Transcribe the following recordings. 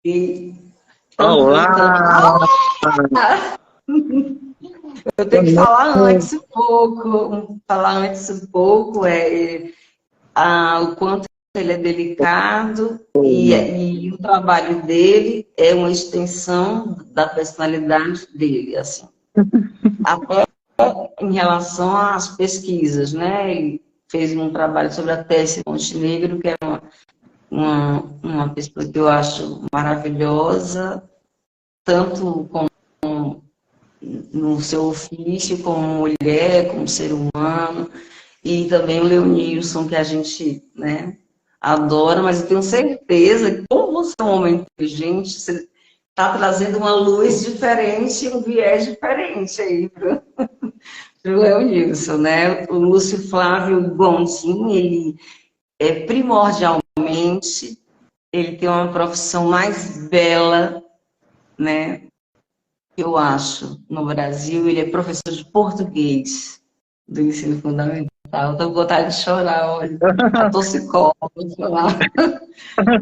E Olá! eu tenho que falar antes um pouco o quanto ele é delicado e o trabalho dele é uma extensão da personalidade dele, assim. Até em relação às pesquisas, né? Ele fez um trabalho sobre a Tessia Montenegro, que é uma pessoa que eu acho maravilhosa, tanto no seu ofício, como mulher, como ser humano, e também o Leonilson, que a gente, né, adora, mas eu tenho certeza que, como você é um homem inteligente, você está trazendo uma luz diferente, um viés diferente aí para o Leonilson, né? O Lúcio Flávio Gondim, ele é primordialmente, ele tem uma profissão mais bela, né? Eu acho, no Brasil, ele é professor de português do ensino fundamental. Estou com vontade de chorar, olha. A toxicóloga, falar.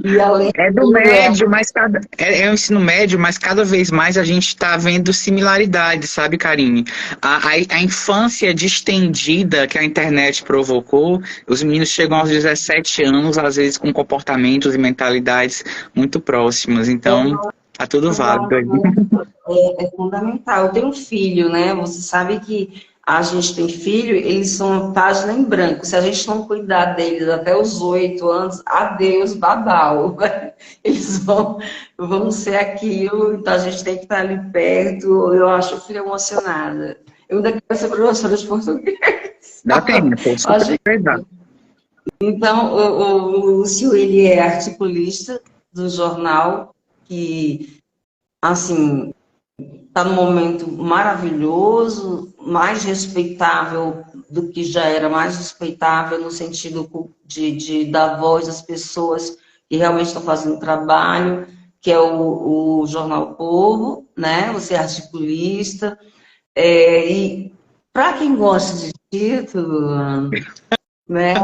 E além É de do tudo, médio, mas é o ensino médio, mas cada vez mais a gente está vendo similaridades, sabe, Karine? A infância distendida que a internet provocou, os meninos chegam aos 17 anos, às vezes com comportamentos e mentalidades muito próximas. Então, tá tudo válido aí. é fundamental. Eu tenho um filho, né? Você sabe que a gente tem filho, eles são uma página em branco. Se a gente não cuidar deles até os 8 anos, adeus, babau. Eles vão ser aquilo, então a gente tem que estar ali perto. Eu acho o filho emocionada. Eu ainda quero ser professora de português. Dá tempo, super verdade. Então, o Lúcio, ele é articulista do jornal, que, assim, está num momento maravilhoso, mais respeitável do que já era, mais respeitável no sentido de dar voz às pessoas que realmente estão fazendo trabalho, que é o Jornal Povo, né? Você é articulista. E para quem gosta de título, né?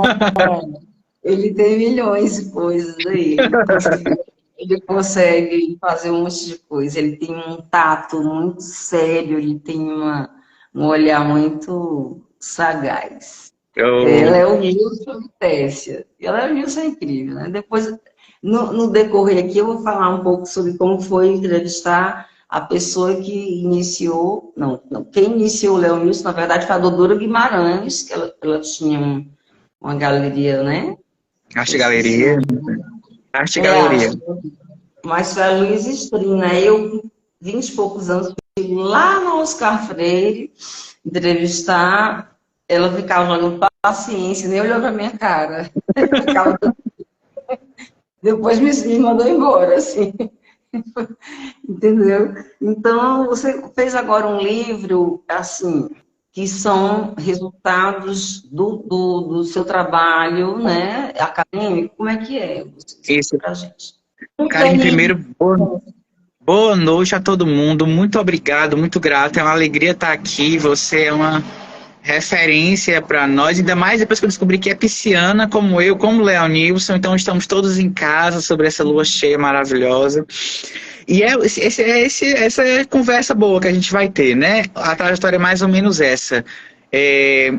Ele tem milhões de coisas aí. Ele consegue fazer um monte de coisa. Ele tem um tato muito sério, ele tem um olhar muito sagaz. Ela é o Nilson e Tessia. Ela é o Nilson é incrível, né? Depois, no decorrer aqui, eu vou falar um pouco sobre como foi entrevistar a pessoa que iniciou, não, quem iniciou o Léo Nilson, na verdade, foi a Dodora Guimarães, que ela tinha uma galeria, né? Eu Arte esqueci o Galeria. nome. Arte É, Galeria. mas foi a Luísa Estrina. Eu, com 20 e poucos anos, fui lá no Oscar Freire entrevistar. Ela ficava jogando paciência, nem olhou pra minha cara. Ficava... Depois me mandou embora, assim. Entendeu? Então, você fez agora um livro, assim, que são resultados do seu trabalho, né, acadêmico. Como é que é? Você explica Isso. pra gente. Karine, primeiro, boa noite a todo mundo. Muito obrigado, muito grato. É uma alegria estar aqui. Você é uma referência para nós, ainda mais depois que eu descobri que é pisciana, como eu, como Leonilson. Então, estamos todos em casa sobre essa lua cheia maravilhosa. E essa é a conversa boa que a gente vai ter, né? A trajetória é mais ou menos essa.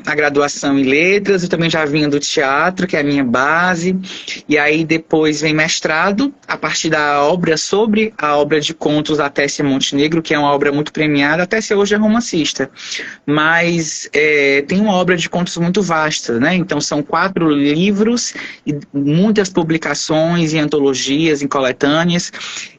A graduação em letras, eu também já vinha do teatro, que é a minha base, e aí depois vem mestrado, a partir da obra sobre a obra de contos da Tessia Montenegro, que é uma obra muito premiada. A Tessia hoje é romancista, mas tem uma obra de contos muito vasta, né? Então são 4 livros e muitas publicações em antologias, em coletâneas,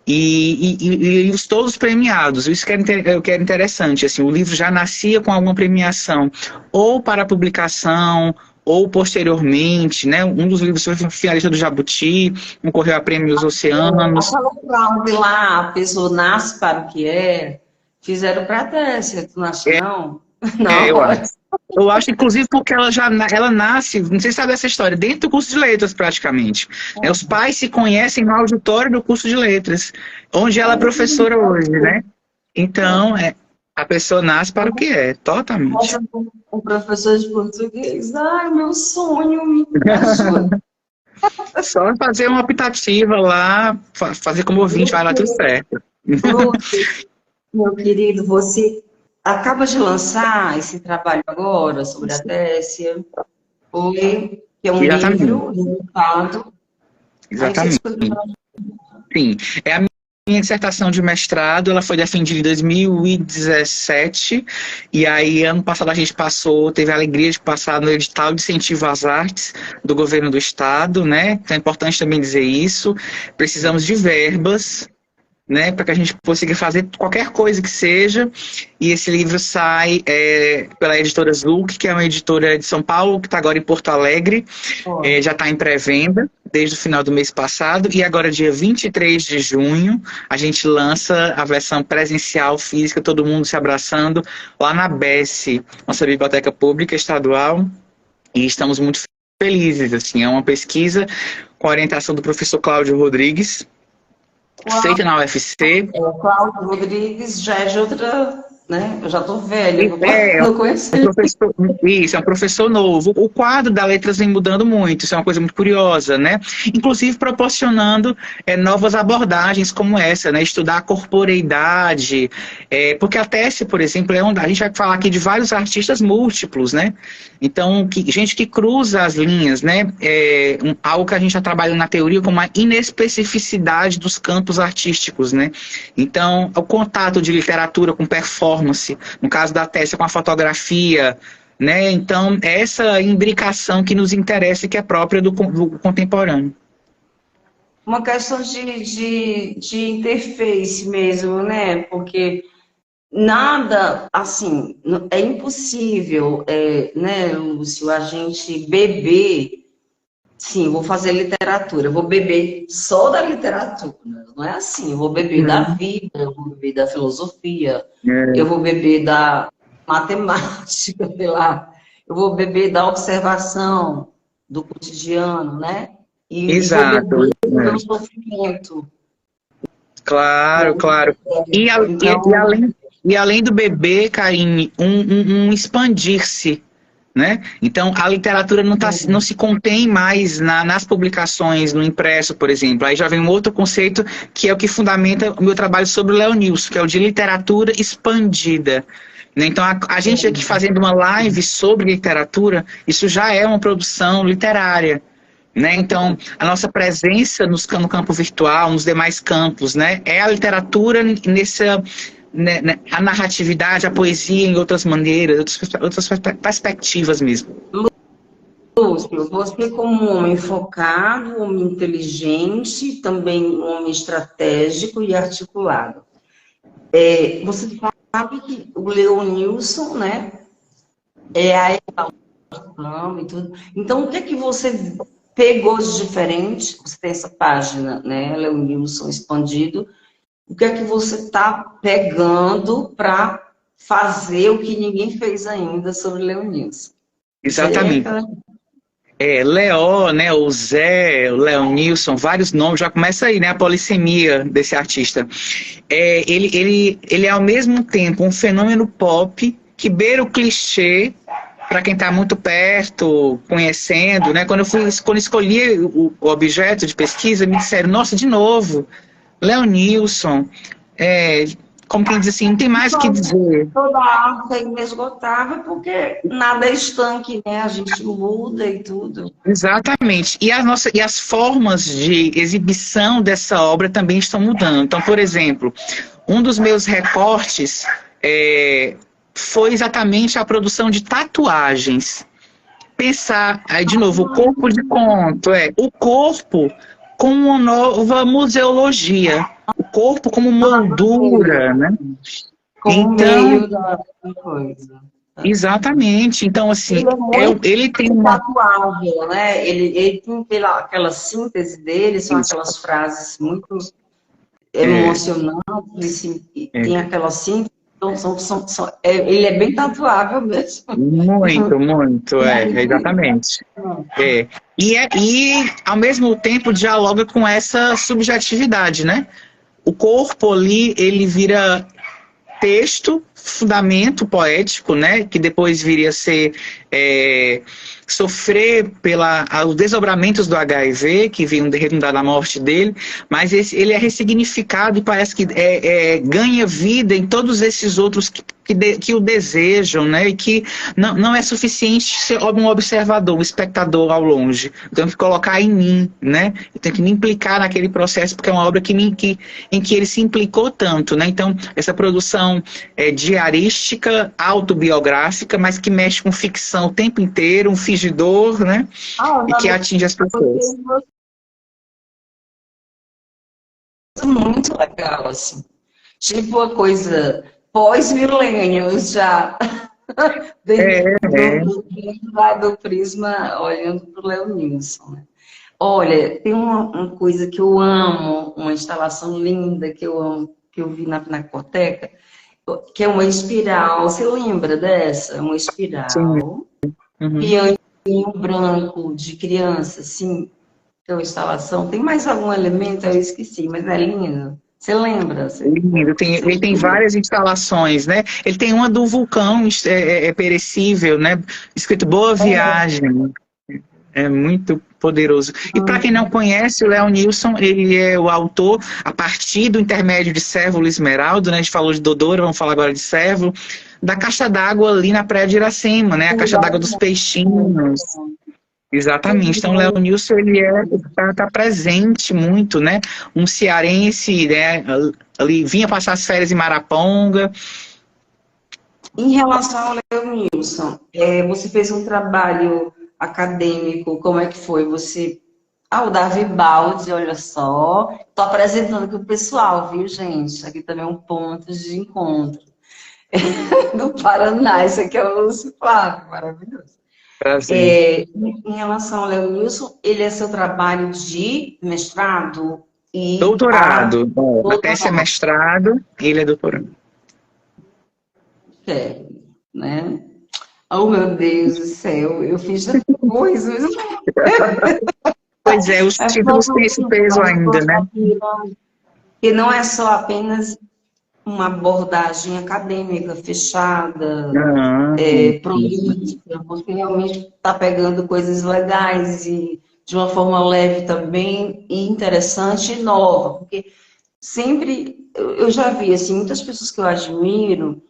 e todos premiados. Isso que é interessante. Assim, o livro já nascia com alguma premiação, ou para publicação, ou posteriormente, né? Um dos livros foi finalista do Jabuti, concorreu a prêmios Oceanos. Aquela frase lá, a pessoa nasce para o que é, fizeram para a Tessia, tu não acha, não? Eu Não, acho. Eu acho, inclusive, porque ela nasce, não sei se sabe essa história, dentro do curso de letras, praticamente. Os pais se conhecem no auditório do curso de letras, onde ela é professora hoje, né? Então, a pessoa nasce para o que é, totalmente. um professor de português. Ai, meu sonho, me ajuda. Só fazer uma optativa lá, fazer como ouvinte, vai lá tudo certo. Meu querido, você acaba de lançar esse trabalho agora sobre a Tessia, foi, que é um Exatamente, livro limitado. Aí você exatamente. escolheu. Sim, é a minha dissertação de mestrado, ela foi defendida em 2017, e aí ano passado a gente teve a alegria de passar no edital de incentivo às artes do governo do estado, né? Então é importante também dizer isso. Precisamos de verbas, né, para que a gente consiga fazer qualquer coisa que seja, e esse livro sai pela editora Zuc, que é uma editora de São Paulo, que está agora em Porto Alegre, já está em pré-venda desde o final do mês passado, e agora dia 23 de junho a gente lança a versão presencial, física, todo mundo se abraçando, lá na BES, nossa Biblioteca Pública Estadual, e estamos muito felizes, assim, é uma pesquisa com a orientação do professor Cláudio Rodrigues, feita na UFC. O Cláudio Rodrigues já é de outra, né? Eu já estou velha, É não conheço. Isso, é um professor novo. O quadro da Letras vem mudando muito, isso é uma coisa muito curiosa, né? Inclusive proporcionando novas abordagens como essa, né? Estudar a corporeidade, porque a Tessia, por exemplo, a gente vai falar aqui de vários artistas múltiplos, né? Então, gente que cruza as linhas, né? Algo que a gente já trabalha na teoria como a inespecificidade dos campos artísticos, né? Então, o contato de literatura com performance, no caso da Tessia com a fotografia, né? Então, essa imbricação que nos interessa e que é própria do contemporâneo. Uma questão de interface mesmo, né? Porque nada, assim, é impossível, né, Lúcio, a gente beber. Sim, vou fazer literatura, eu vou beber só da literatura, não é assim, eu vou beber da vida, eu vou beber da filosofia, eu vou beber da matemática, sei lá, eu vou beber da observação do cotidiano, né? E vou Exato. beber do meu sofrimento. Claro, claro. Então, E além do beber, Karine, um expandir-se, né? Então, a literatura não se contém mais nas publicações, no impresso, por exemplo. Aí já vem um outro conceito que é o que fundamenta o meu trabalho sobre o Leonilson, que é o de literatura expandida. Né? Então, a gente aqui fazendo uma live sobre literatura, isso já é uma produção literária. Né? Então, a nossa presença no campo virtual, nos demais campos, né? É a literatura a narratividade, a poesia em outras maneiras, outras perspectivas mesmo. Lúcio, você como um homem focado, um homem inteligente, também um homem estratégico e articulado. Você sabe que o Leonilson, né, é a e tudo. Então, o que é que você pegou de diferente? Você tem essa página, né, Leonilson expandido. O que é que você está pegando para fazer o que ninguém fez ainda sobre Leonilson? Exatamente. Leo, né, o Zé, o Leonilson, vários nomes, já começa aí, né, a polissemia desse artista. Ele é ao mesmo tempo um fenômeno pop que beira o clichê para quem está muito perto, conhecendo, né? Quando escolhi o objeto de pesquisa, me disseram, nossa, de novo, Leonilson, como quem diz assim, não tem mais o que dizer. Toda a arte é inesgotável porque nada é estanque, né? A gente muda e tudo. Exatamente. E as formas de exibição dessa obra também estão mudando. Então, por exemplo, um dos meus recortes foi exatamente a produção de tatuagens. Pensar, aí de novo, o corpo de conto, o corpo com uma nova museologia, o corpo como moldura, né? Como meio da coisa. Exatamente. Então, assim, ele tem uma tatuável, né? Ele tem aquela síntese dele, são aquelas frases muito emocionantes, tem aquela síntese. Então, ele é bem tatuável mesmo. Muito, muito, exatamente. E, ao mesmo tempo, dialoga com essa subjetividade, né? O corpo ali, ele vira texto, fundamento poético, né? Que depois viria a ser sofrer os desdobramentos do HIV, que vinham redundar na morte dele, mas ele é ressignificado e parece que ganha vida em todos esses outros que o desejam, né? E que não é suficiente ser um observador, um espectador ao longe. Eu tenho que colocar em mim, né? Eu tenho que me implicar naquele processo, porque é uma obra em que ele se implicou tanto, né? Então, essa produção diarística, autobiográfica, mas que mexe com ficção o tempo inteiro, um fingidor, né? E que atinge as pessoas. Muito legal, assim. Tipo uma coisa pós-milênios já. Dentro do prisma, olhando para o Leonilson. Né? Olha, tem uma coisa que eu amo, uma instalação linda que eu amo, que eu vi na Pinacoteca, que é uma espiral. Você lembra dessa? Uma espiral. Uhum. Pianinho branco de criança, assim, que é uma instalação. Tem mais algum elemento? Eu esqueci, mas é lindo. Você lembra? Lindo. Ele tem várias instalações, né? Ele tem uma do vulcão perecível, né? Escrito Boa Viagem. É muito poderoso. E para quem não conhece, o Leonilson, ele é o autor, a partir do intermédio de Cérvulo e Esmeralda, né? A gente falou de Dodora, vamos falar agora de Cérvulo, da caixa d'água ali na Praia de Iracema, né? A caixa d'água dos peixinhos. Exatamente. Então, o Leonilson, ele tá presente muito, né? Um cearense, né? Ali vinha passar as férias em Maraponga. Em relação ao Leonilson, você fez um trabalho acadêmico, como é que foi? O Davi Baldi, olha só. Estou apresentando aqui o pessoal, viu, gente? Aqui também é um ponto de encontro. Do Paraná, esse aqui é o Lúcio Flávio, maravilhoso. Em relação ao Leonilson, ele é seu trabalho de mestrado e... Doutorado. A tese é mestrado, ele é doutorado. Né? Oh, meu Deus do céu, eu fiz coisas. Pois é, os títulos têm esse peso ainda, né? Que não é só apenas uma abordagem acadêmica fechada, prolífica, você realmente está pegando coisas legais e de uma forma leve também, e interessante e nova, porque sempre, eu já vi, assim, muitas pessoas que eu admiro,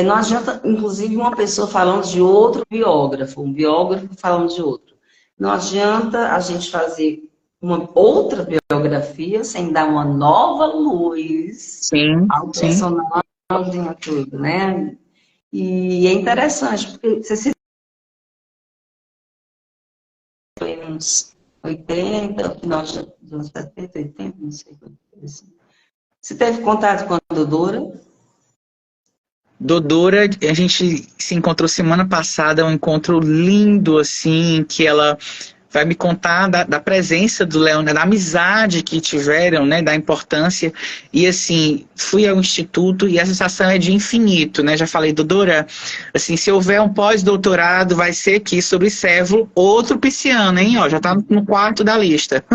não adianta, inclusive, uma pessoa falando de outro biógrafo, um biógrafo falando de outro. Não adianta a gente fazer uma outra biografia sem dar uma nova luz ao personagem, a tudo, né? E é interessante, porque você se uns 80, final de anos 70, 80, não sei. Assim. Você teve contato com a Dodora? Dodora, a gente se encontrou semana passada, é um encontro lindo, assim, que ela vai me contar da presença do Leão, da amizade que tiveram, né, da importância. E, assim, fui ao instituto e a sensação é de infinito, né? Já falei, Dodora, assim, se houver um pós-doutorado, vai ser aqui sobre Cérvulo, outro pisciano, hein? Ó, já tá no quarto da lista.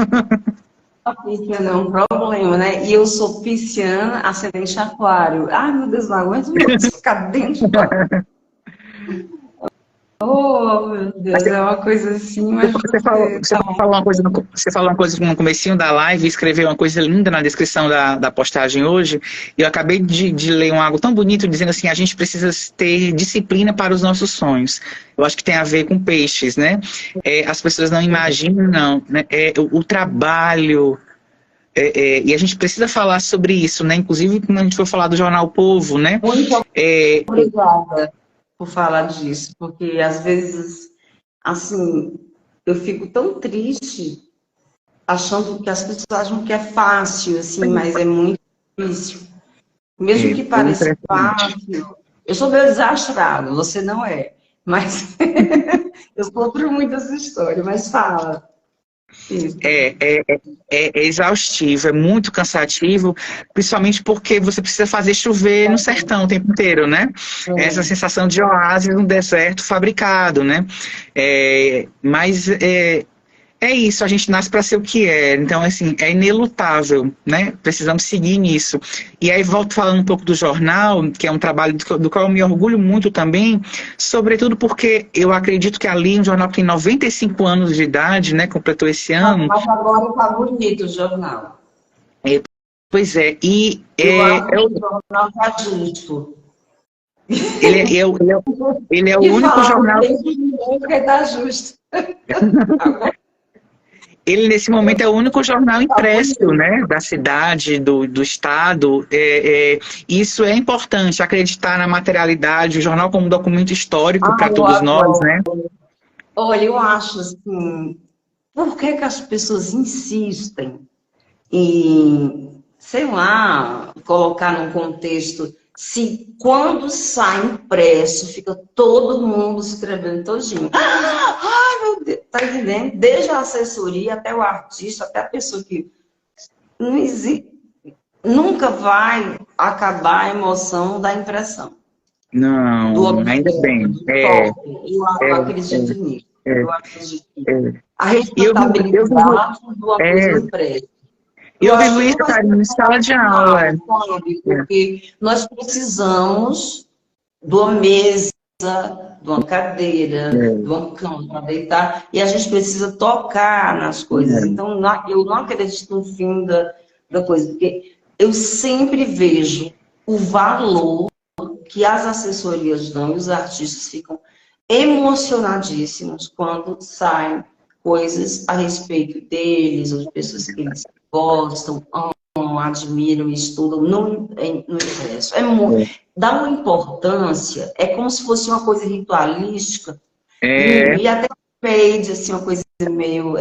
Pisciana é um problema, né? E eu sou pisciana, ascendente aquário. Ai, meu Deus, não aguento ficar dentro do... Oh, meu Deus, é uma coisa assim, mas... Você falou uma coisa no comecinho da live, escreveu uma coisa linda na descrição da postagem hoje, e eu acabei de ler algo tão bonito, dizendo assim, a gente precisa ter disciplina para os nossos sonhos. Eu acho que tem a ver com peixes, né? As pessoas não imaginam, né? O trabalho... e a gente precisa falar sobre isso, né? Inclusive, quando a gente for falar do Jornal O Povo, né? Muito obrigada por falar disso, porque às vezes, assim, eu fico tão triste achando que as pessoas acham que é fácil, assim, mas é muito difícil. Mesmo que pareça fácil, eu sou meio desastrada, você não é, mas eu sofro muito essa história, mas fala. É exaustivo, é muito cansativo, principalmente porque você precisa fazer chover no sertão o tempo inteiro, né? Essa sensação de oásis no deserto fabricado, né? Mas É isso, a gente nasce para ser o que é. Então, assim, é inelutável, né? Precisamos seguir nisso. E aí, volto falando um pouco do jornal, que é um trabalho do qual eu me orgulho muito também, sobretudo porque eu acredito que ali, um jornal que tem 95 anos de idade, né? Completou esse ano. Mas agora está bonito o jornal. É, pois é, e Eu acho que o jornal está justo. ele, ele é o E único falando jornal. tem que está justo. Ele, nesse momento, é o único jornal Tá impresso, bonito. né, da cidade, do estado. Isso é importante, acreditar na materialidade, o jornal como um documento histórico para Eu todos nós, adoro. né? Olha, eu acho assim, por que que as pessoas insistem em, sei lá, colocar num contexto, se quando sai impresso, fica todo mundo escrevendo todinho. Ai, meu Deus, tá entendendo? Desde a assessoria até o artista, até a pessoa que não existe, nunca vai acabar a emoção da impressão, do Não, ainda objeto, bem. do toque. Eu acredito nisso. É, Eu acredito nisso. é. A E respeitabilidade de uma coisa é, impressa. Eu eu acho vivo que isso, não vai ser cara, em sala de aula. mal, sabe? Porque nós precisamos de uma mesa, de uma cadeira, de uma cama para deitar, e a gente precisa tocar nas coisas. Então, eu não acredito no fim da coisa, porque eu sempre vejo o valor que as assessorias dão e os artistas ficam emocionadíssimos quando saem coisas a respeito deles, ou de pessoas que eles gostam, amam, admiram, estudam no ingresso. Dá uma importância, é como se fosse uma coisa ritualística É, e até pede assim, uma coisa meio.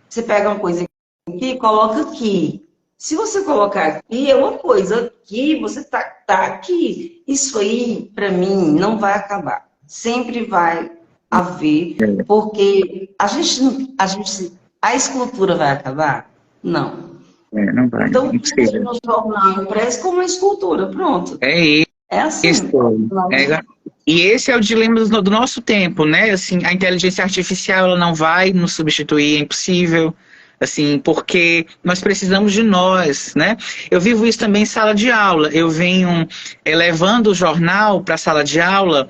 Você pega uma coisa aqui e coloca aqui. Se você colocar aqui, é uma coisa aqui, você tá aqui. Isso aí, para mim, não vai acabar. Sempre vai haver, porque a escultura vai acabar? Não. não vai, Então, veja impossível. no jornal impresso como uma escultura, pronto. É É isso. assim. E esse é o dilema do nosso tempo, né? Assim, a inteligência artificial ela não vai nos substituir, é impossível. Assim, porque nós precisamos de nós, né? Eu vivo isso também em sala de aula. Eu venho levando o jornal para a sala de aula.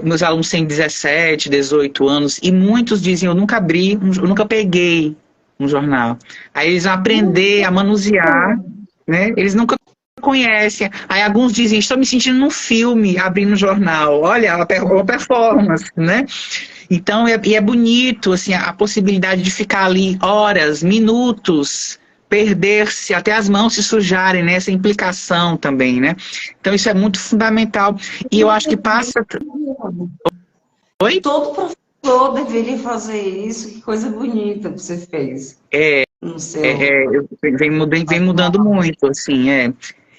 Meus alunos têm 17, 18 anos e muitos dizem: eu nunca abri, eu nunca peguei um jornal. Aí eles vão aprender a manusear, né? Eles nunca conhecem. Aí alguns dizem: estou me sentindo num filme abrindo o jornal. Olha, uma performance, né? Então, e é bonito, assim, a possibilidade de ficar ali horas, minutos, perder-se, até as mãos se sujarem, né? Essa implicação também, né? Então, isso é muito fundamental. E eu acho que passa... Oi? Todo professor deveria fazer isso. Que coisa bonita que você fez no seu. Vem mudando muito, assim,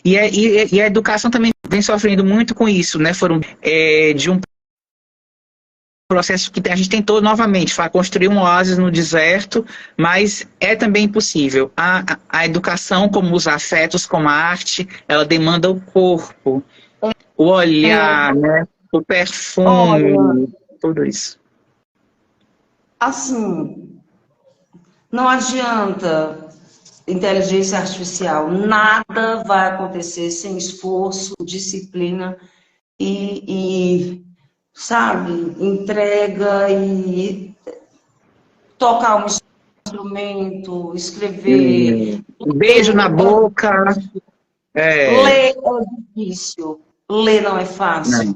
E a educação também vem sofrendo muito com isso, né? Foram de um processo que a gente tentou novamente construir um oásis no deserto, mas é também impossível. A educação, como os afetos, como a arte, ela demanda o corpo, o olhar, né? O Olha, perfume, tudo isso. assim, não adianta inteligência artificial, nada vai acontecer sem esforço, disciplina e sabe, entrega e tocar um instrumento, escrever, Um beijo na boca. ler é difícil, ler não é fácil.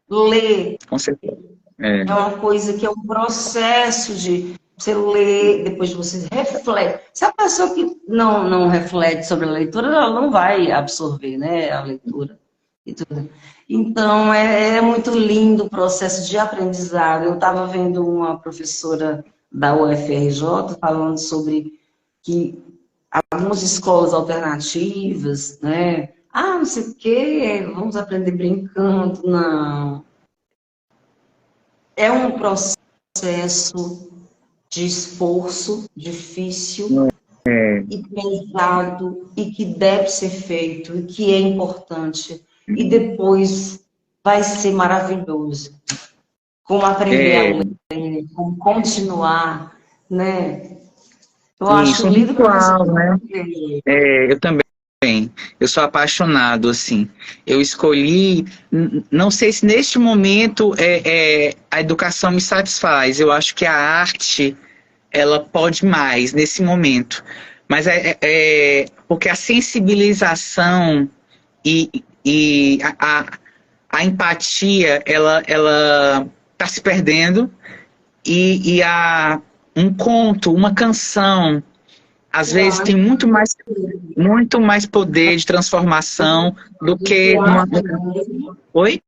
Não, Ler com certeza. é uma coisa que é um processo de você ler, depois você reflete. Se a pessoa que não reflete sobre a leitura, ela não vai absorver, né, a leitura e tudo. Então, é muito lindo o processo de aprendizado. Eu estava vendo uma professora da UFRJ falando sobre que algumas escolas alternativas, né? Ah, não sei o quê, vamos aprender brincando. Não. É um processo de esforço difícil e pesado e que deve ser feito e que é importante. E depois vai ser maravilhoso. Como aprender a ler, como continuar. né? Eu Isso, acho um lindo que a pessoa ritual, né? Eu também. Eu sou apaixonado, assim. Eu escolhi, não sei se neste momento a educação me satisfaz. Eu acho que a arte, ela pode mais nesse momento. Mas porque a sensibilização e a empatia, ela está se perdendo. Um conto, uma canção, às Eu vezes tem acho muito mais poder de transformação do que eu uma. acho mesmo Oi?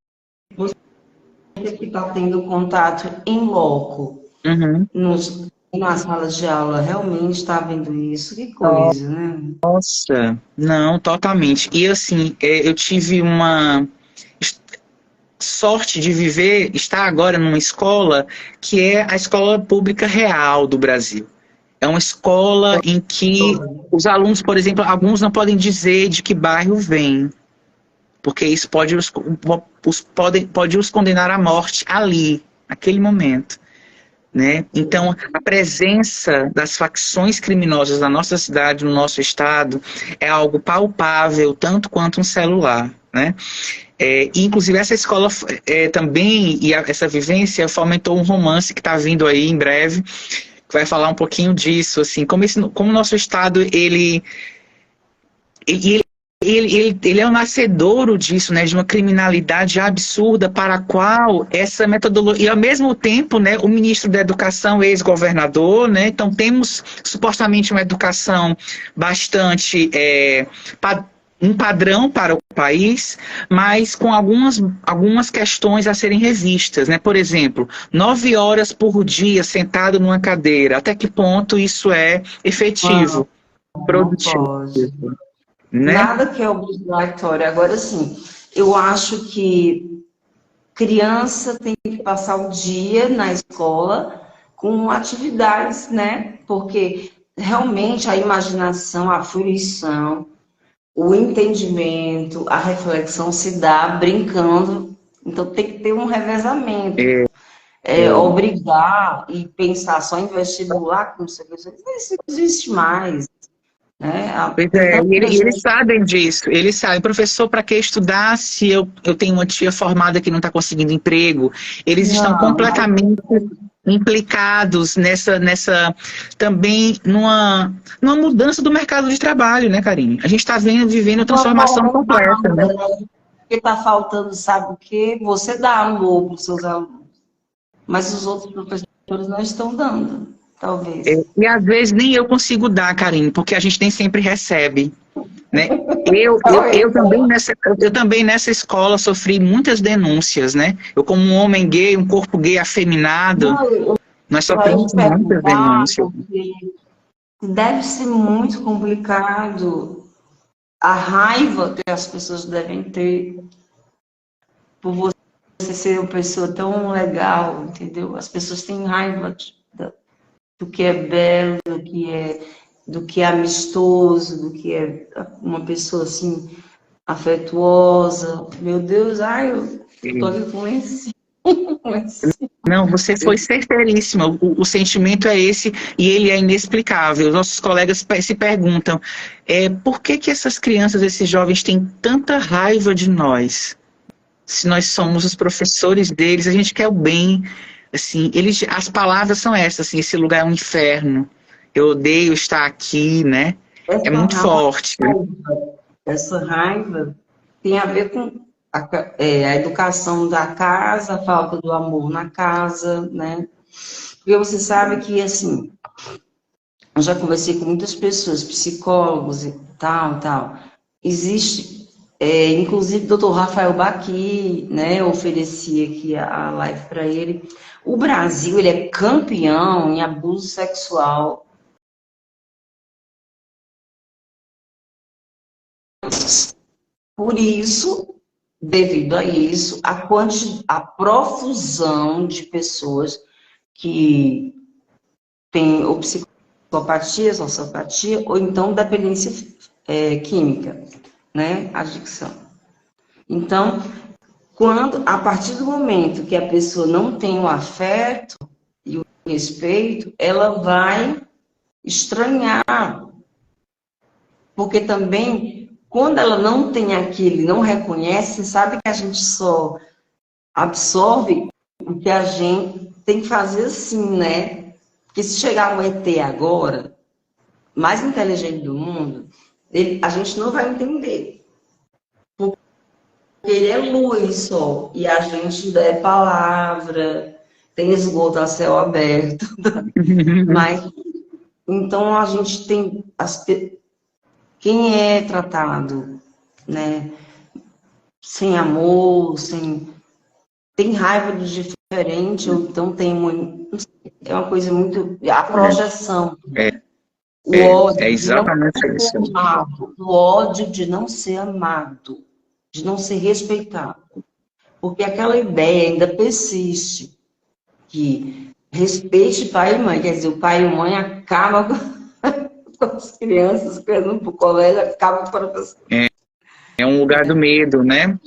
que está tendo contato em loco Uhum. nas salas de aula, realmente está vendo isso, que coisa, né? Nossa, não, totalmente. E assim, eu tive uma sorte de estar agora numa escola que é a escola pública real do Brasil. É uma escola em que os alunos, por exemplo, alguns não podem dizer de que bairro vêm, porque isso pode os condenar à morte ali, naquele momento. Né? Então, a presença das facções criminosas na nossa cidade, no nosso estado, é algo palpável, tanto quanto um celular. Né? Inclusive, essa escola também, essa vivência, fomentou um romance que está vindo aí em breve, que vai falar um pouquinho disso, assim, como o nosso estado, ele, ele é o nascedouro disso, né, de uma criminalidade absurda para a qual essa metodologia, e ao mesmo tempo, né, o ministro da Educação, ex-governador, né, então temos supostamente uma educação bastante um padrão para o país, mas com algumas questões a serem revistas, né? Por exemplo, 9 horas por dia sentado numa cadeira, até que ponto isso é efetivo, Não produtivo, pode. né? Nada que é obrigatório. Agora, sim, eu acho que criança tem que passar o dia na escola com atividades, né? Porque realmente a imaginação, a fruição, o entendimento, a reflexão se dá brincando. Então tem que ter um revezamento. É, é. Obrigar e pensar só em vestibular, como você disse, isso não existe mais. Né? Pois Tem é, tanta e eles gente. sabem disso, eles sabem. Professor, para que estudar se eu tenho uma tia formada que não está conseguindo emprego? Eles estão Não, mas completamente implicados nessa também numa mudança do mercado de trabalho, né, Karine? A gente está vivendo uma transformação forma completa, né? errada, né? Porque está faltando, sabe o quê? Você dá amor para os seus alunos, mas os outros professores não estão dando, talvez. E às vezes nem eu consigo dar, Karine, porque a gente nem sempre recebe. Né? Eu também nessa escola sofri muitas denúncias, né? Eu como um homem gay, um corpo gay afeminado, Não, eu nós ia te sofremos muitas perguntar, denúncias. porque deve ser muito complicado a raiva que as pessoas devem ter por você ser uma pessoa tão legal, entendeu? As pessoas têm raiva do que é belo, do que é amistoso, do que é uma pessoa assim afetuosa. Meu Deus, ai, eu tô aqui com esse. Não, você foi certeiríssima. O sentimento é esse e ele é inexplicável. Nossos colegas se perguntam por que essas crianças, esses jovens têm tanta raiva de nós? Se nós somos os professores deles, a gente quer o bem. Assim, as palavras são essas, assim, esse lugar é um inferno. Eu odeio estar aqui, né? É Essa muito raiva, forte, né? essa raiva tem a ver com a educação da casa, a falta do amor na casa, né? Porque você sabe que, assim, eu já conversei com muitas pessoas, psicólogos e tal, tal. Existe, inclusive, o doutor Rafael Baqui, né, eu ofereci aqui a live para ele. O Brasil, ele é campeão em abuso sexual. Por isso, devido a isso, a profusão de pessoas que têm ou psicopatia, sociopatia, ou então dependência química, né? Adicção. Então, a partir do momento que a pessoa não tem o afeto, respeito, ela vai estranhar. Porque também, quando ela não tem aquele, não reconhece, você sabe que a gente só absorve o que a gente tem que fazer assim, né? Porque se chegar um ET agora, mais inteligente do mundo, a gente não vai entender. Porque ele é luz só, e a gente ainda é palavra, tem esgoto a céu aberto. Mas, então, a gente tem... Quem é tratado, né? Sem amor, tem raiva do diferente, ou então tem muito... É uma coisa muito... A projeção. O ódio É de não exatamente ser isso. amado, o ódio de não ser amado, de não ser respeitado. Porque aquela ideia ainda persiste, que respeite pai e mãe, quer dizer, o pai e a mãe acabam com as crianças, perdendo para o colégio, acabam com o professor. É um lugar do medo, né?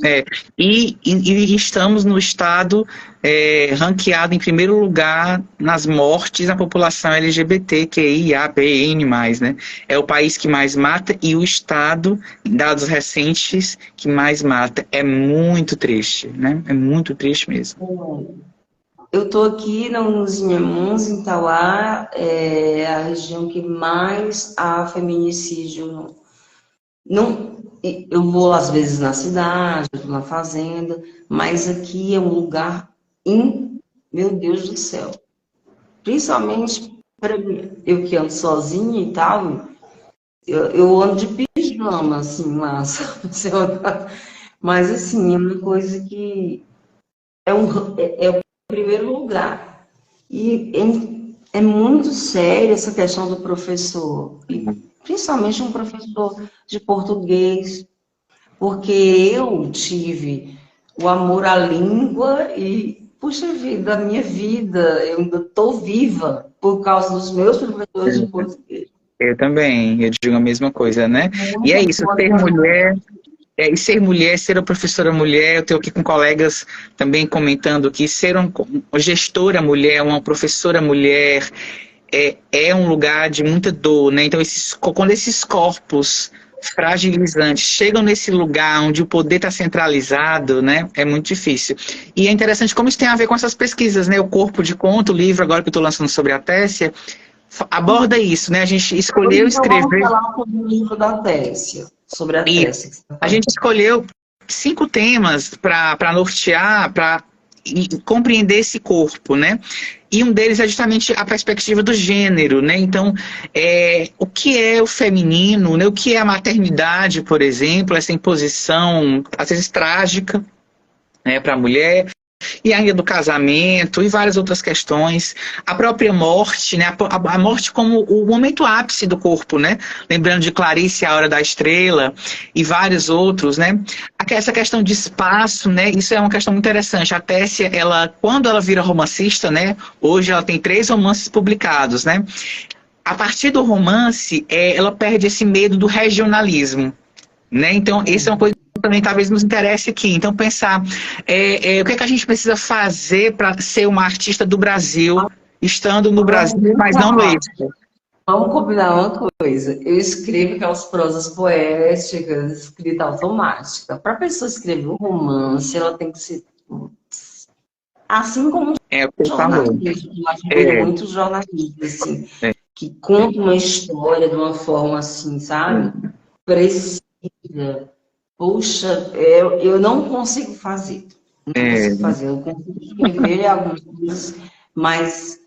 E estamos no estado ranqueado em primeiro lugar nas mortes da população LGBTQIAPN+, né? É o país que mais mata e o estado, dados recentes, que mais mata. É muito triste, né? É muito triste mesmo. Eu estou aqui nos Inhamuns, em Tauá, é a região que mais há feminicídio. Não, eu vou às vezes na cidade, na fazenda, mas aqui é um lugar, meu Deus do céu. Principalmente para mim, eu que ando sozinha e tal, eu ando de pijama, assim, lá, mas assim, é uma coisa que é o primeiro lugar. E é muito séria essa questão do professor, e principalmente um professor de português, porque eu tive o amor à língua e, puxa vida, a minha vida, eu ainda estou viva por causa dos meus professores de português. Eu também, eu digo a mesma coisa, né? E é Muito isso, ser mulher, ser uma professora mulher, eu estou aqui com colegas também comentando que ser uma gestora mulher, uma professora mulher, é um lugar de muita dor, né? Então, quando esses corpos fragilizantes chegam nesse lugar onde o poder está centralizado, né? É muito difícil. E é interessante como isso tem a ver com essas pesquisas, né? O Corpo de Conto, o livro agora que eu estou lançando sobre a Tessia, aborda isso, né? A gente escolheu Então, vamos escrever... falar sobre o livro da Tessia, sobre a E Tessia. a gente escolheu 5 temas para nortear, para compreender esse corpo, né? E um deles é justamente a perspectiva do gênero, né? Então, o que é o feminino, né? O que é a maternidade, por exemplo, essa imposição, às vezes trágica, né, para a mulher, e ainda do casamento e várias outras questões, a própria morte, né, a morte como o momento ápice do corpo, né, lembrando de Clarice, A Hora da Estrela e vários outros, né, essa questão de espaço, né, isso é uma questão muito interessante. A Tessia, quando ela vira romancista, né, hoje ela tem 3 romances publicados, né, a partir do romance, ela perde esse medo do regionalismo, né, então isso é uma coisa também talvez nos interesse aqui. Então, pensar o que é que a gente precisa fazer para ser uma artista do Brasil, estando no Brasil, mas não no eixo. Vamos combinar uma coisa. Eu escrevo aquelas prosas poéticas, escrita automática. Para a pessoa escrever um romance, ela tem que ser assim como O que jornalista. Eu admiro muito jornalista, assim, que conta uma história de uma forma assim, sabe? Precisa. Puxa, eu não consigo fazer. Não consigo fazer. Eu consigo escrever algumas coisas, mas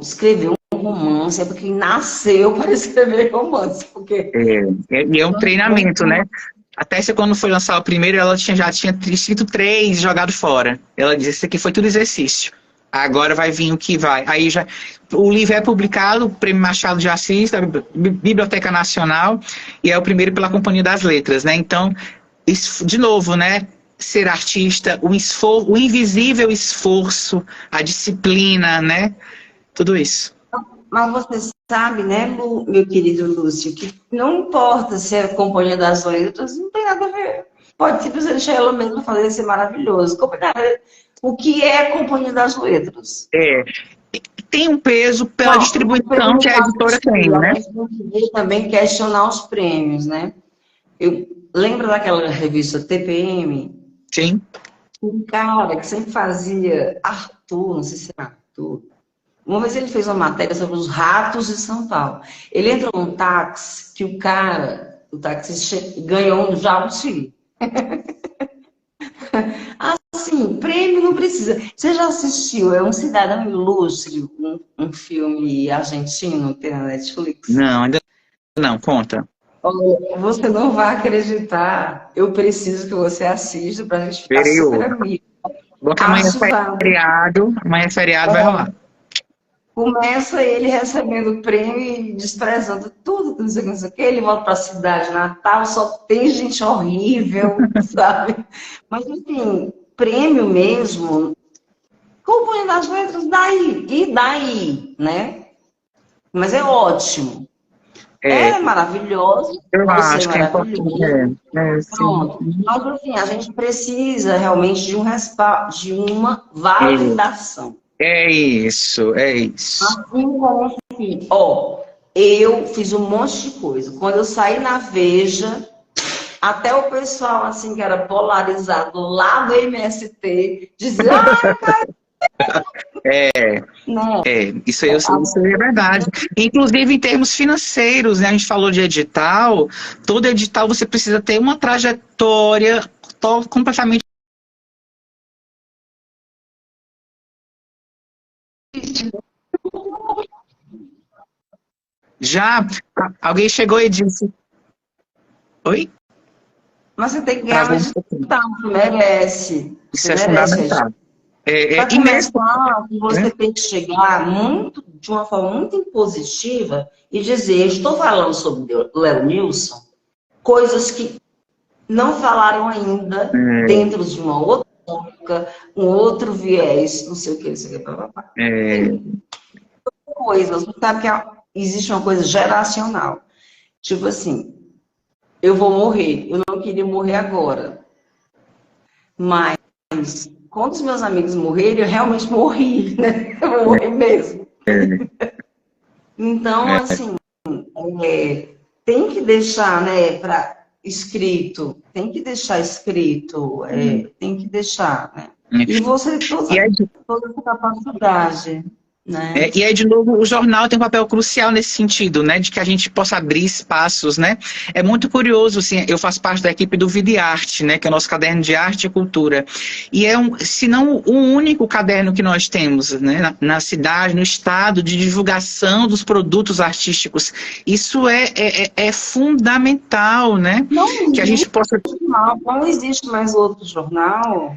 escrever um romance é porque nasceu para escrever romance. Porque... E é um treinamento, né? A Tessia, quando foi lançar o primeiro, ela já tinha escrito 3 jogado fora. Ela disse: isso aqui foi tudo exercício. Agora vai vir o que vai. Aí o livro é publicado, o Prêmio Machado de Assis, da Biblioteca Nacional, e é o primeiro pela Companhia das Letras, né? Então, isso, de novo, né? Ser artista, o invisível esforço, a disciplina, né? Tudo isso. Mas você sabe, né, meu querido Lúcio, que não importa se é a Companhia das Letras, não tem nada a ver. Pode simplesmente deixar ela mesma fazer ser maravilhoso. O que é a Companhia das Letras? tem um peso pela Não, distribuição que a editora tem, a né? gente tem que ver também questionar os prêmios, né? Eu lembro daquela revista TPM, Sim. um cara que sempre fazia Arthur, não sei se era Arthur. Uma vez ele fez uma matéria sobre os ratos de São Paulo. Ele entrou num táxi que o taxista ganhou um jabuti. Assim, prêmio não precisa. Você já assistiu? É um Cidadão Ilustre, um filme argentino que tem na Netflix. Não, ainda não, conta. Olha, você não vai acreditar. Eu preciso que você assista para a gente ficar Verei super outro. amigo. Bom que Ativado. amanhã é feriado, vai rolar. Começa ele recebendo o prêmio e desprezando tudo, não sei o que, não sei o que. Ele volta para a cidade natal, só tem gente horrível, sabe? Mas, enfim, prêmio mesmo, Companhia das Letras, daí, e daí, né? Mas é ótimo. É, É maravilhoso, eu você é acho que é importante. maravilhoso. Sim. Pronto. Mas, assim, a gente precisa realmente de um respaldo, de uma É, validação. é isso, é isso. Assim como assim, ó, eu fiz um monte de coisa. Quando eu saí na Veja, até o pessoal assim que era polarizado lá do MST dizia, não, Isso aí é verdade. Inclusive, em termos financeiros, né? A gente falou de edital. Todo edital você precisa ter uma trajetória completamente. Já alguém chegou e disse: Oi? mas você tem que ganhar um Travou um pouquinho. edital, você merece. Você Isso é merece edital. fundamental. Para E mesmo, começar, né? você tem que chegar muito, de uma forma muito impositiva e dizer, estou falando sobre Léo Nilson, coisas que não falaram ainda dentro de uma outra ótica, um outro viés, não sei o que, não sei o que, papapá. É, Coisas, você sabe que existe uma coisa geracional. Tipo assim, eu vou morrer, eu não queria morrer agora, mas quando os meus amigos morreram, eu realmente morri, né? Eu vou morrer mesmo. Então, assim, tem que deixar, né, para escrito, tem que deixar escrito, tem que deixar, né? E você e aí, toda essa capacidade, né? e aí, de novo, o jornal tem um papel crucial nesse sentido, né? De que a gente possa abrir espaços, né? É muito curioso, assim, eu faço parte da equipe do Vida e Arte, né? Que é o nosso caderno de arte e cultura. E é, se não o único caderno que nós temos, né? Na cidade, no estado, de divulgação dos produtos artísticos. Isso é fundamental, né? Não Que a gente existe possa... jornal, não existe mais outro jornal.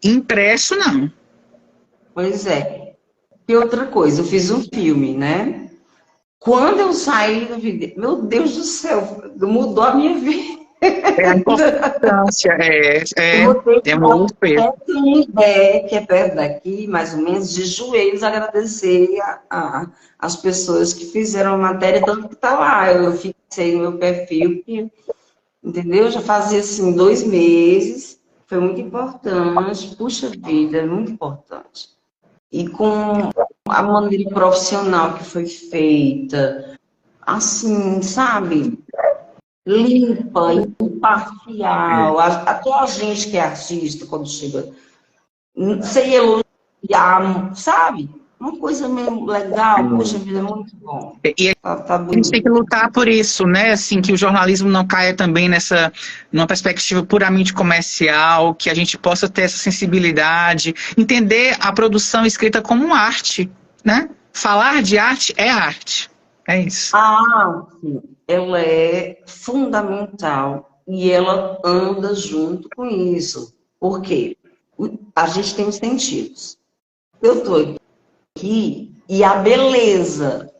Impresso, não. Pois é. E outra coisa, eu fiz um filme, né? Quando eu saí do vídeo, meu Deus do céu, mudou a minha vida. É a importância, Eu vou ter que é muito peso. ter uma ideia que é perto daqui, mais ou menos, de joelhos, agradecer as pessoas que fizeram a matéria, tanto que está lá. Eu fixei no meu perfil, que, entendeu? Já fazia assim 2 meses, foi muito importante, puxa vida, é muito importante. E com a maneira profissional que foi feita, assim, sabe? Limpa, imparcial. Até a gente que é artista, quando chega, sem elogiar, sabe? Uma coisa mesmo legal, poxa vida, é muito bom. E Tá a gente tem que bonito. lutar por isso, né? Assim, que o jornalismo não caia também numa perspectiva puramente comercial, que a gente possa ter essa sensibilidade, entender a produção escrita como arte, né? Falar de arte é arte. É isso. A arte, ela é fundamental e ela anda junto com isso. Por quê? A gente tem os sentidos. Eu estou aqui e a beleza.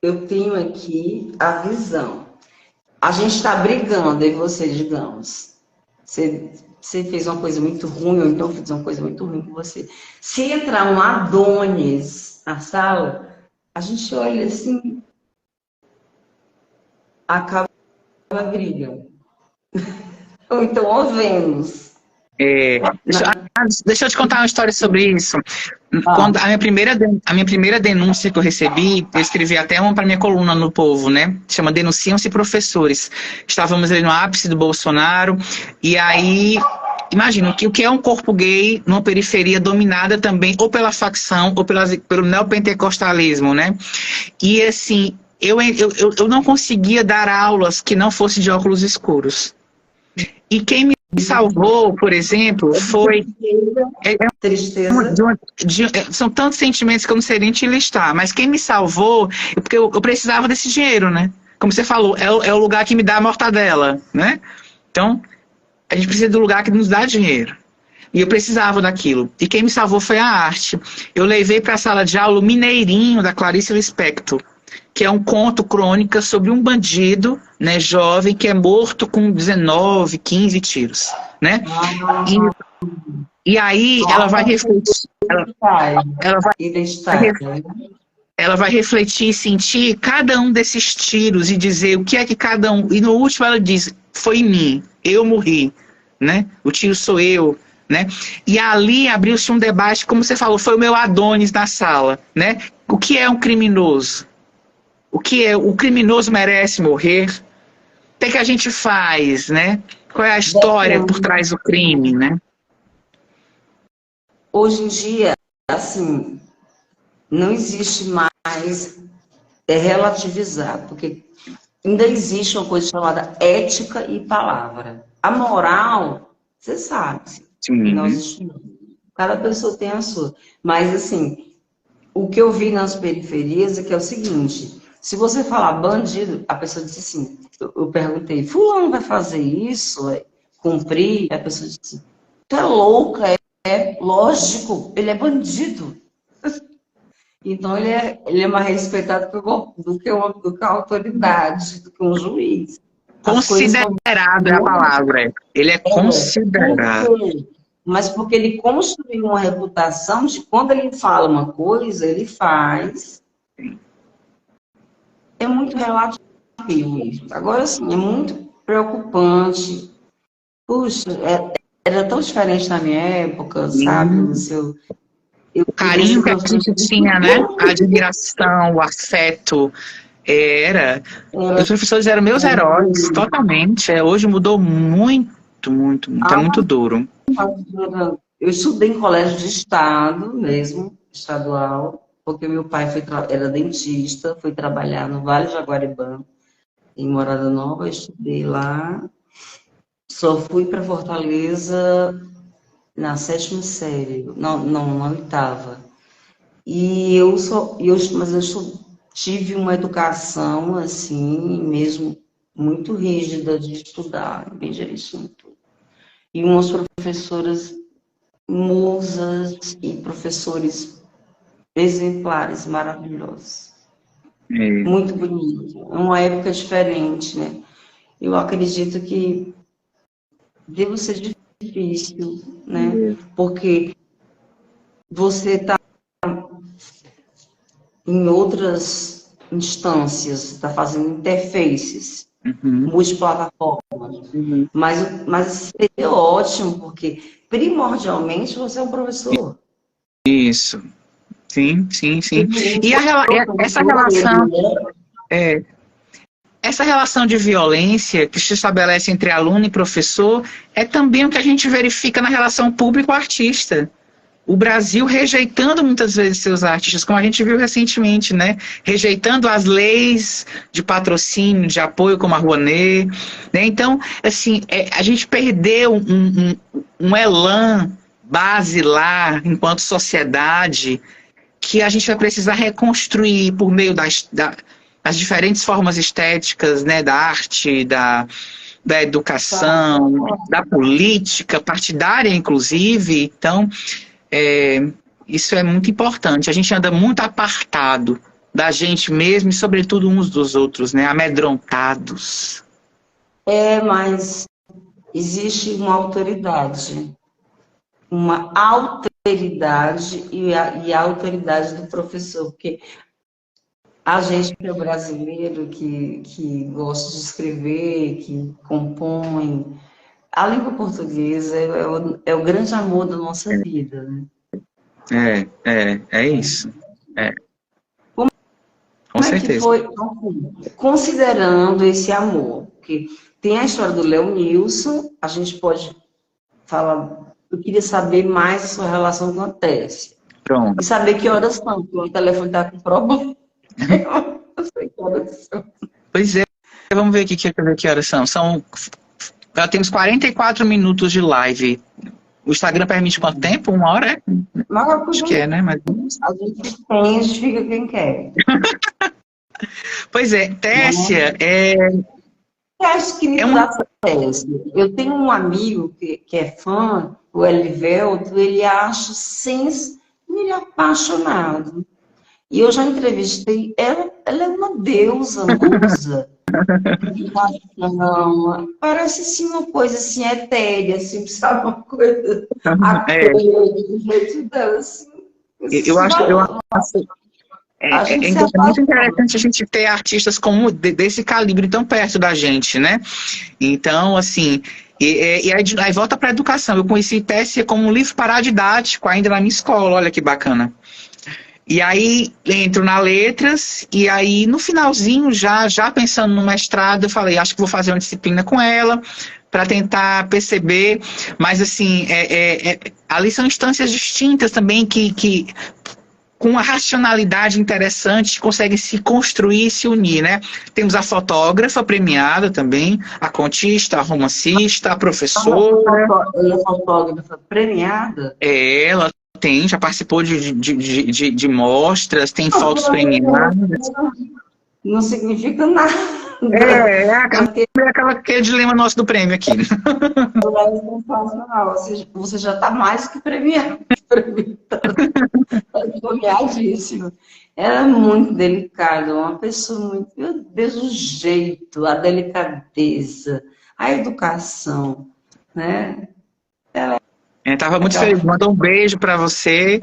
Eu tenho aqui a visão. A gente está brigando, eu e você, digamos. Você fez uma coisa muito ruim, ou então eu fiz uma coisa muito ruim com você. Se entrar um Adonis na sala, a gente olha assim, acaba a briga. Ou então, ó Vênus. Deixa eu te contar uma história sobre isso. Quando a minha primeira denúncia que eu recebi, eu escrevi até uma para minha coluna no Povo, né? Chama Denunciam-se Professores. Estávamos ali no ápice do Bolsonaro, e aí, imagina, o que é um corpo gay numa periferia dominada também ou pela facção ou pelo neopentecostalismo, né? E assim, eu não conseguia dar aulas que não fossem de óculos escuros. E quem me salvou, por exemplo, foi... Tristeza. São tantos sentimentos que eu não sei nem te listar, mas quem me salvou, porque eu precisava desse dinheiro, né? Como você falou, é o lugar que me dá a mortadela, né? Então, a gente precisa do lugar que nos dá dinheiro. E eu precisava daquilo. E quem me salvou foi a arte. Eu levei para a sala de aula o Mineirinho, da Clarice Lispector, que é um conto crônica sobre um bandido, né, jovem, que é morto com 19, 15 tiros, né? E aí ela vai refletir, ela vai refletir e sentir cada um desses tiros e dizer o que é que cada um... E no último ela diz, foi em mim, eu morri, né? O tiro sou eu, né? E ali abriu-se um debate, como você falou, foi o meu Adonis na sala, né? O que é um criminoso? O criminoso merece morrer? O que é que a gente faz, né? Qual é a história por trás do crime, né? Hoje em dia, assim, não existe mais relativizar, porque ainda existe uma coisa chamada ética e palavra. A moral, você sabe, que nós estudamos. Cada pessoa tem a sua. Mas, assim, o que eu vi nas periferias é que é o seguinte, se você falar bandido, a pessoa disse assim, eu perguntei, fulano vai fazer isso, cumprir? A pessoa disse, tu é louca, lógico, ele é bandido. Então, ele é mais respeitado do que a autoridade, do que um juiz. Considerado é a palavra. Ele é considerado. Mas porque ele construiu uma reputação de quando ele fala uma coisa, ele faz. É muito relativo isso. Agora, assim, é muito preocupante. Puxa, era tão diferente na minha época, sabe? O carinho que a gente tinha, né? A admiração, o afeto. Os professores eram meus heróis, totalmente. Hoje mudou muito, muito, muito. É muito duro. Eu estudei em colégio de estado mesmo, estadual, porque meu pai era dentista, foi trabalhar no Vale de Jaguaribã, em Morada Nova, eu estudei lá. Só fui para Fortaleza na 7ª série, não, na 8ª. Mas eu tive uma educação, assim, mesmo muito rígida de estudar, bem direitinho. E umas professoras musas e professores exemplares, maravilhosos. Muito bonito. É uma época diferente, né? Eu acredito que deve ser difícil, né? Porque você está em outras instâncias, está fazendo interfaces, multiplataformas. Mas seria ótimo, porque primordialmente você é um professor. Isso. Sim, sim, sim. E essa relação... Essa relação de violência que se estabelece entre aluno e professor é também o que a gente verifica na relação público-artista. O Brasil rejeitando muitas vezes seus artistas, como a gente viu recentemente, né? Rejeitando as leis de patrocínio, de apoio, como a Rouanet, né? Então, assim, a gente perdeu um elan basilar enquanto sociedade que a gente vai precisar reconstruir por meio das diferentes formas estéticas, né? Da arte, da educação, da política partidária, inclusive. Então, isso é muito importante. A gente anda muito apartado da gente mesmo e, sobretudo, uns dos outros, né? Amedrontados. Mas existe uma autoridade. Uma alteridade e a autoridade do professor. Porque a gente que é brasileiro, que gosta de escrever, que compõe, a língua portuguesa é o grande amor da nossa vida, né? É isso. É, Como com é que certeza. foi, assim, considerando esse amor? Porque tem a história do Leonilson, a gente pode falar, eu queria saber mais a sua relação com a Tessia. E Pronto. saber que horas são, porque o telefone está com problema. Eu sei que horas são. Pois é, vamos ver aqui que horas são. Já temos 44 minutos de live. O Instagram permite quanto tempo? 1 hora? Acho que é, né? Mas... A gente tem, justifica quem quer. Pois é, Tessia Eu acho que é me dá Tessia. Eu tenho um amigo que é fã, o Elivelto, ele acha ele é apaixonado. E eu já entrevistei, ela é uma deusa, musa. Não, parece assim uma coisa assim etérea, assim, sabe? Uma coisa do jeito dela, assim. Eu acho muito interessante a gente ter artistas como desse calibre tão perto da gente, né? Então, assim, aí volta para a educação. Eu conheci Tessia como um livro paradidático ainda na minha escola, olha que bacana. E aí entro na letras, e aí no finalzinho, já pensando no mestrado, eu falei, acho que vou fazer uma disciplina com ela, para tentar perceber, mas assim, ali são instâncias distintas também que com uma racionalidade interessante conseguem se construir e se unir, né? Temos a fotógrafa premiada também, a contista, a romancista, a professora. Ela é fotógrafa premiada? Ela já participou de mostras, tem fotos premiadas. Não significa nada. Aquele dilema nosso do prêmio aqui. Ela é sensacional. Você já está mais que premiado. Premiadíssima. Ela é muito delicada, uma pessoa muito. Meu Deus, o jeito, a delicadeza, a educação, né? Tava muito feliz. Mandou um beijo para você.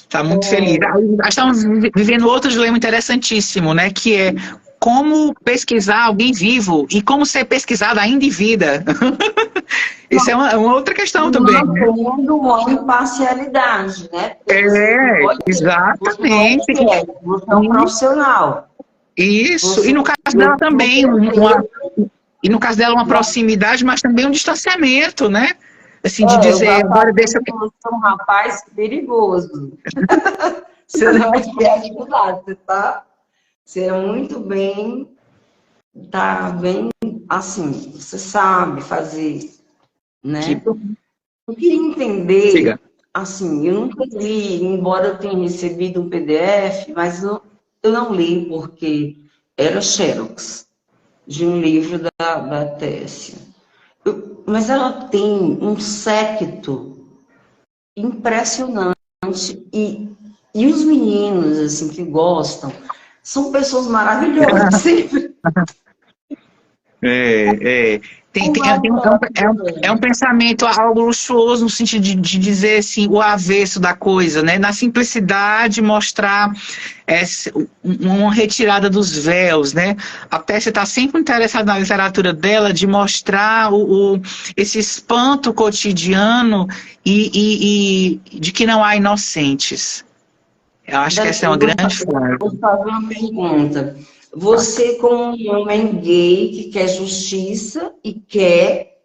Tá muito feliz. Nós estamos vivendo outro dilema interessantíssimo, né? Que é como pesquisar alguém vivo e como ser pesquisado ainda em vida. Isso é uma outra questão também. Mantendo uma imparcialidade, né? Exatamente. Você é um profissional. Isso. E no caso dela também, uma proximidade, mas também um distanciamento, né? Assim, de dizer, agora deixa eu... Você é um rapaz perigoso. Você não quer ajudar, você é muito bem, tá bem, assim, você sabe fazer, né? Eu queria entender, assim, eu nunca li, embora eu tenha recebido um PDF, mas eu não li porque era xerox de um livro da Tessia. Mas ela tem um séquito impressionante e os meninos assim que gostam são pessoas maravilhosas sempre. É um pensamento algo luxuoso no sentido de dizer assim, o avesso da coisa, né? Na simplicidade mostrar uma retirada dos véus, né? A Tessia está sempre interessada na literatura dela de mostrar esse espanto cotidiano e de que não há inocentes. Eu acho que essa é uma grande frase. Vou fazer uma pergunta. Você, como um homem gay que quer justiça e quer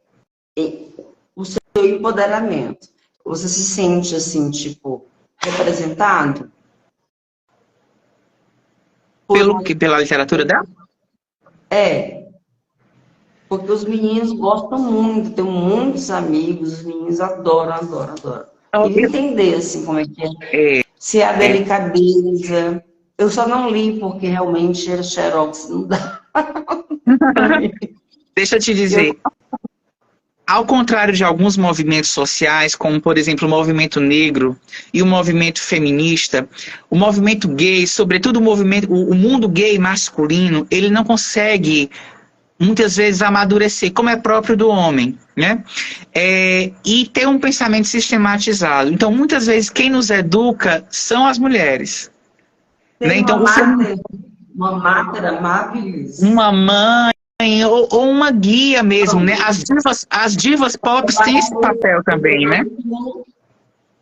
o seu empoderamento, você se sente assim, tipo, representado? Pela literatura dela? Porque os meninos gostam muito, tenho muitos amigos, os meninos adoram. Queria entender, assim, como é que é. Se é a delicadeza. Eu só não li, porque realmente era xerox, não dá. Deixa eu te dizer. Ao contrário de alguns movimentos sociais, como, por exemplo, o movimento negro e o movimento feminista, o movimento gay, sobretudo o mundo gay masculino, ele não consegue, muitas vezes, amadurecer, como é próprio do homem, né? E ter um pensamento sistematizado. Então, muitas vezes, quem nos educa são as mulheres. Tem né? Então, uma matéria maravilhosa. Uma mãe, ou uma guia mesmo, né? As divas pop têm esse papel também, né?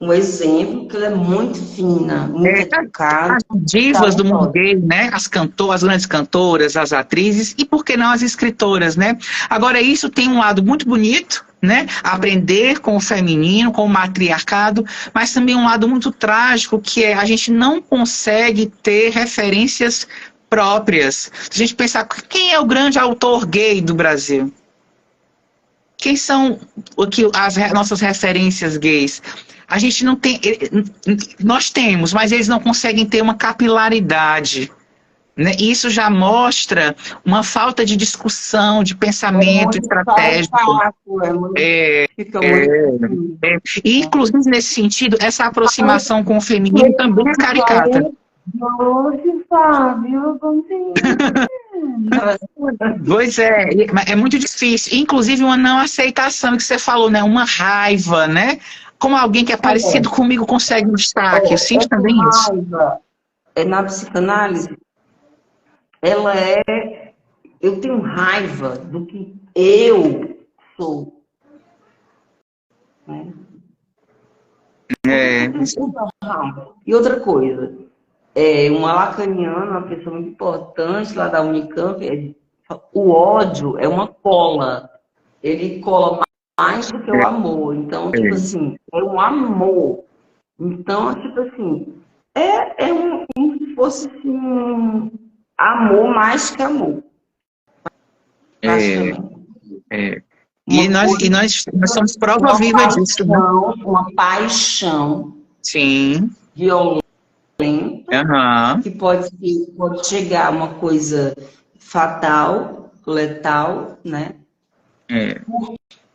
Um exemplo que ela é muito fina, muito educada. As divas do mundo gay, né? As grandes cantoras, as atrizes e, por que não, as escritoras, né? Agora, isso tem um lado muito bonito, né? Aprender com o feminino, com o matriarcado, mas também um lado muito trágico, que é a gente não consegue ter referências próprias. Se a gente pensar, quem é o grande autor gay do Brasil? Quem são as nossas referências gays? A gente não tem, nós temos, mas eles não conseguem ter uma capilaridade, né? Isso já mostra uma falta de discussão, de pensamento estratégico. E, inclusive, nesse sentido, essa aproximação com o feminino também é caricata. Pois é muito difícil. Inclusive, uma não aceitação que você falou, né? Uma raiva, né? Como alguém que é parecido comigo consegue um destaque. Eu sinto também isso. Raiva, na psicanálise, eu tenho raiva do que eu sou. Né? E outra coisa, uma lacaniana, uma pessoa muito importante lá da Unicamp, o ódio é uma cola. Ele cola mais do que o amor. Então, tipo assim, é um amor. Então, tipo assim, como se fosse assim, amor mais que amor. E nós somos prova viva disso. Né? Uma paixão. Sim. Violenta. Que pode chegar a uma coisa fatal, letal, né?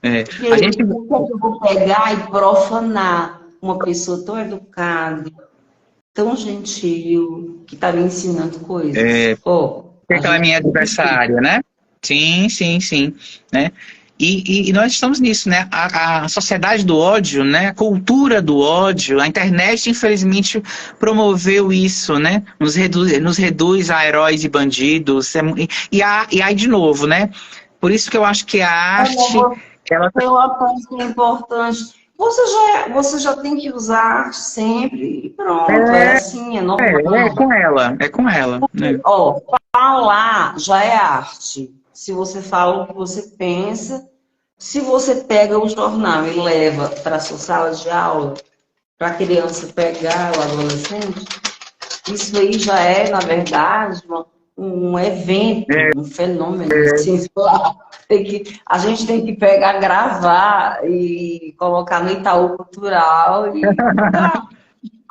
Porque eu vou pegar e profanar uma pessoa tão educada, tão gentil, que está me ensinando coisas. Aquela minha adversária, né? Sim. Né? E nós estamos nisso, né? A sociedade do ódio, né? A cultura do ódio, a internet, infelizmente, promoveu isso, né? Nos reduz a heróis e bandidos. E aí, de novo, né? Por isso que eu acho que a arte... Tem uma coisa que é importante. Você já tem que usar arte sempre e pronto. Assim, é normal. É com ela. Né? Falar já é arte. Se você fala o que você pensa, se você pega o jornal e leva para a sua sala de aula, para a criança pegar, o adolescente, isso aí já é, na verdade, um evento, um fenômeno. Assim, a gente tem que pegar, gravar e colocar no Itaú Cultural e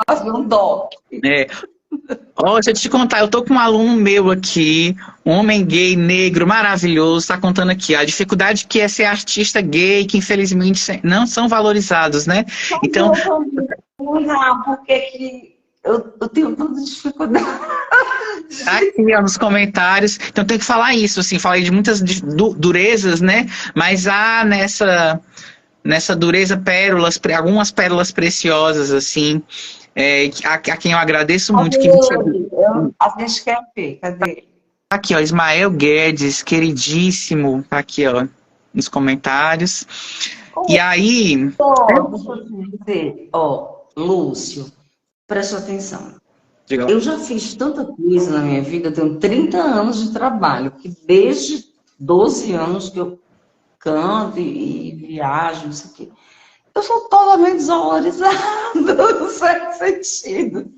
fazer um doc. Deixa eu te contar, eu tô com um aluno meu aqui, um homem gay, negro, maravilhoso, tá contando aqui a dificuldade que é ser artista gay, que infelizmente não são valorizados, né? Então... Porque que eu tenho tanta dificuldade. Aqui, nos comentários. Então tem que falar isso, assim, falei de muitas durezas, né? Mas há nessa dureza algumas pérolas preciosas, assim, a quem eu agradeço muito. A gente quer ver, cadê? Aqui, ó, Ismael Guedes, queridíssimo, tá aqui, ó, nos comentários. E aí... Deixa eu te dizer, Lúcio, presta atenção. Eu já fiz tanta coisa na minha vida, eu tenho 30 anos de trabalho, que desde 12 anos que eu canto e viajo, não sei o quê. Eu sou totalmente desvalorizada, no certo sentido.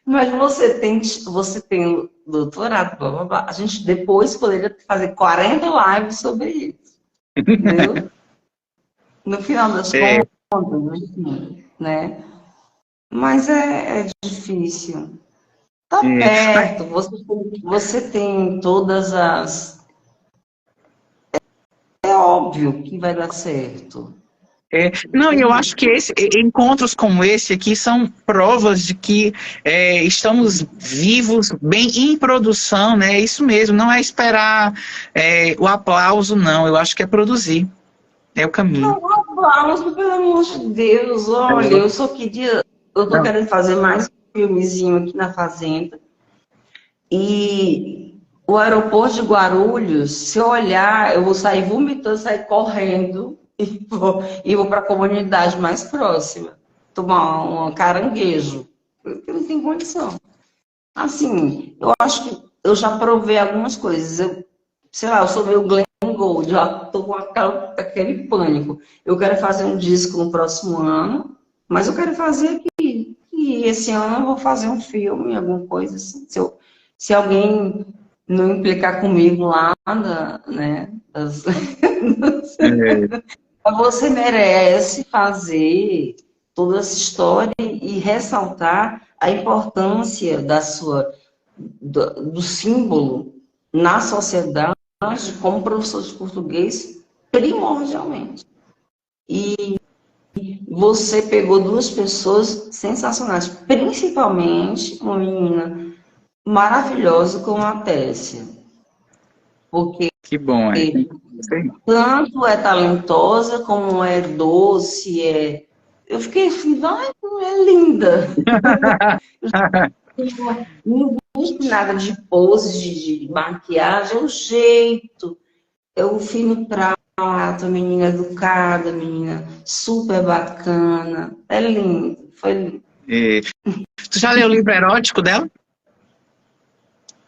Mas você tem doutorado, blá, blá, blá. A gente depois poderia fazer 40 lives sobre isso. Entendeu? No final das contas, né? Mas é difícil. Tá perto, você tem todas as... É óbvio que vai dar certo. Não, eu acho que encontros como esse aqui são provas de que estamos vivos, bem em produção, né? É isso mesmo, não é esperar o aplauso, não. Eu acho que é produzir. É o caminho. Não, aplauso, pelo amor de Deus. Olha, eu tô querendo fazer mais um filmezinho aqui na Fazenda. E o aeroporto de Guarulhos, se eu olhar, eu vou sair vomitando, sair correndo e vou para a comunidade mais próxima, tomar um caranguejo, porque não tem condição. Assim, eu acho que eu já provei algumas coisas. Sei lá, eu sou meio Glenn Gould, já estou com aquele pânico. Eu quero fazer um disco no próximo ano, mas eu quero fazer aqui. E esse ano eu vou fazer um filme, alguma coisa assim. Se alguém não implicar comigo lá, né? É, Você merece fazer toda essa história e ressaltar a importância do símbolo na sociedade como professor de português, primordialmente. E você pegou duas pessoas sensacionais, principalmente uma menina maravilhosa como a Tessia, porque que bom, é. Sim. tanto é talentosa como é doce, Eu fiquei assim, ai, é linda. Não busco nada de pose, de maquiagem, é o jeito, é o fino trato, a menina educada, a menina super bacana. É lindo, foi lindo. É. Tu já leu o livro erótico dela?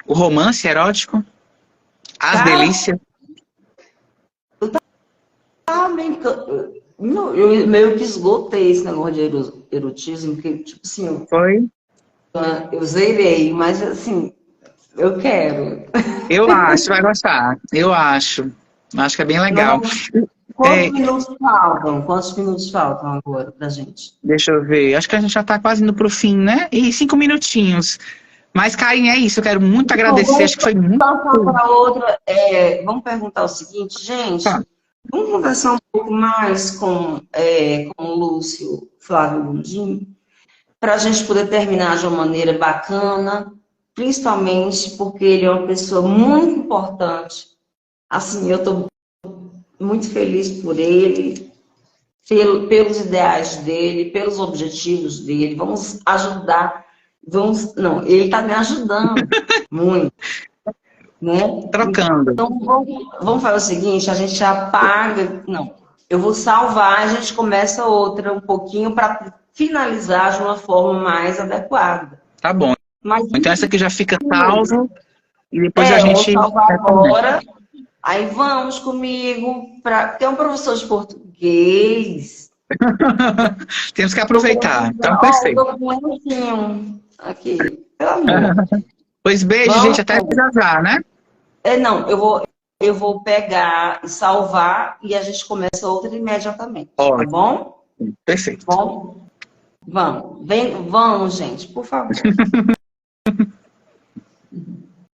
O romance erótico? As Cara, Delícias? eu meio que esgotei esse negócio de erotismo, porque, tipo assim, Foi? eu zerei, mas assim, eu quero. Eu acho, vai gostar. Eu acho. Acho que é bem legal. Não, É, quantos minutos faltam? Quantos minutos faltam agora pra gente? deixa eu ver. Acho que a gente já tá quase indo pro fim, né? E 5 minutinhos. Mas, Karen, é isso. Eu quero muito Então, agradecer. vamos Acho que foi muito. passar para outra. Vamos perguntar o seguinte, Tá, gente. Vamos conversar um pouco mais com o Lúcio Flávio Gondim, para a gente poder terminar de uma maneira bacana, principalmente porque ele é uma pessoa muito importante. Assim, eu estou muito feliz por ele, pelos ideais dele, pelos objetivos dele. Vamos ajudar. Não, ele está me ajudando muito, né? trocando. Então, vamos fazer o seguinte, a gente apaga, não, eu vou salvar, a gente começa outra um pouquinho para finalizar de uma forma mais adequada. Tá bom. Mas, Então, essa aqui já fica salvo. E depois a eu vou gente salvar retorna. agora, aí vamos comigo, ter um professor de português. Temos que aproveitar. Então, Ó, o perfeito. documentinho aqui, pelo amor. Pois beijo, gente. Até Vamos, já já, né? não, eu vou pegar e salvar e a gente começa outra imediatamente, tá Ótimo. bom? Perfeito. Bom, vamos, gente, por favor.